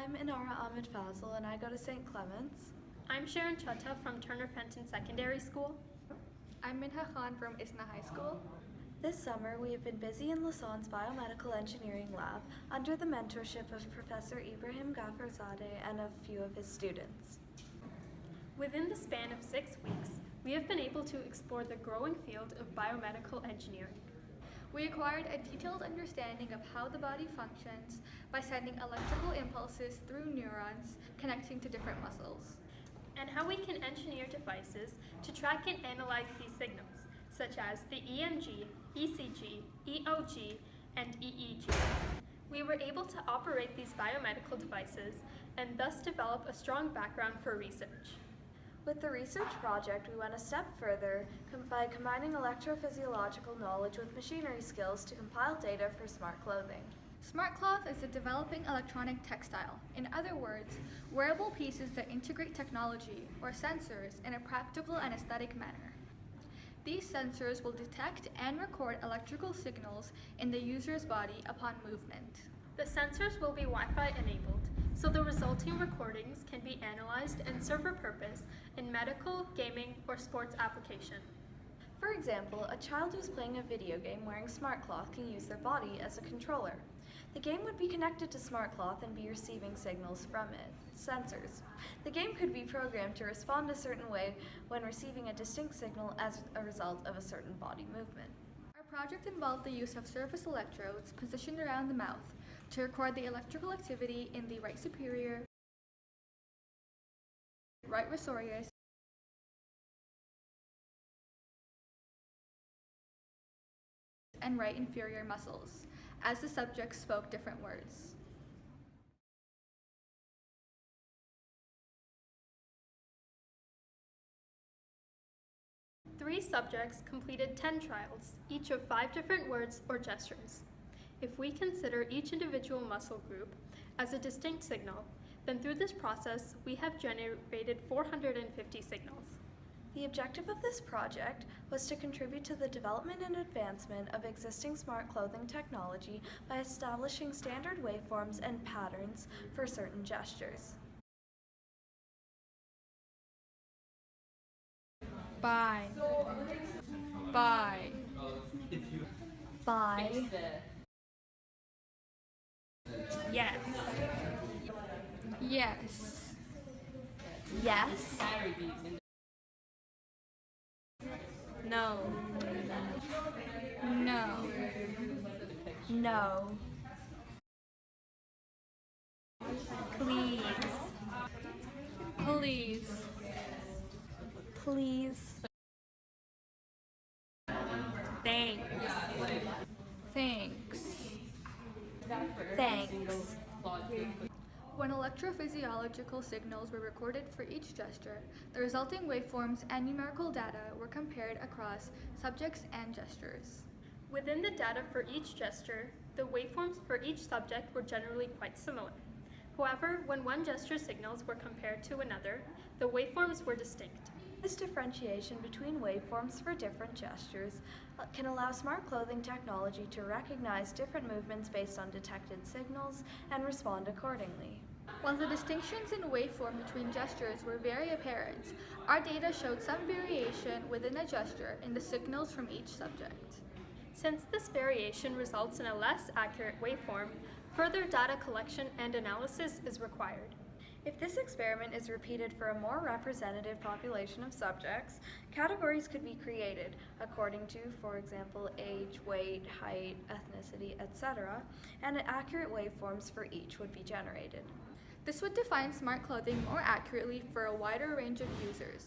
I'm Inara Ahmed Fazil and I go to St. Clements. I'm Sharon Chutta from Turner Fenton Secondary School. I'm Minha Khan from Isna High School. This summer we have been busy in Lasson's Biomedical Engineering Lab under the mentorship of Professor Ibrahim Ghafarzadeh and a few of his students. Within the span of 6 weeks, we have been able to explore the growing field of biomedical engineering. We acquired a detailed understanding of how the body functions by sending electrical impulses through neurons connecting to different muscles. And how we can engineer devices to track and analyze these signals, such as the EMG, ECG, EOG, and EEG. We were able to operate these biomedical devices and thus develop a strong background for research. With the research project, we went a step further by combining electrophysiological knowledge with machinery skills to compile data for smart clothing. Smart cloth is a developing electronic textile. In other words, wearable pieces that integrate technology or sensors in a practical and aesthetic manner. These sensors will detect and record electrical signals in the user's body upon movement. The sensors will be Wi-Fi enabled, so the resulting recordings can be analyzed and serve a purpose in medical, gaming, or sports application. For example, a child who's playing a video game wearing SmartCloth can use their body as a controller. The game would be connected to SmartCloth and be receiving signals from its sensors. The game could be programmed to respond a certain way when receiving a distinct signal as a result of a certain body movement. Our project involved the use of surface electrodes positioned around the mouth to record the electrical activity in the right superior, right risorius, and right inferior muscles, as the subjects spoke different words. Three subjects completed 10 trials, each of 5 different words or gestures. If we consider each individual muscle group as a distinct signal, then through this process, we have generated 450 signals. The objective of this project was to contribute to the development and advancement of existing smart clothing technology by establishing standard waveforms and patterns for certain gestures. Bye. Yes. Yes. Yes. No. No. No. Please. Please. Please. Thanks. Thanks. Thanks. When electrophysiological signals were recorded for each gesture, the resulting waveforms and numerical data were compared across subjects and gestures. Within the data for each gesture, the waveforms for each subject were generally quite similar. However, when one gesture signals were compared to another, the waveforms were distinct. This differentiation between waveforms for different gestures can allow smart clothing technology to recognize different movements based on detected signals and respond accordingly. While the distinctions in waveform between gestures were very apparent, our data showed some variation within a gesture in the signals from each subject. Since this variation results in a less accurate waveform, further data collection and analysis is required. If this experiment is repeated for a more representative population of subjects, categories could be created according to, for example, age, weight, height, ethnicity, etc., and accurate waveforms for each would be generated. This would define smart clothing more accurately for a wider range of users.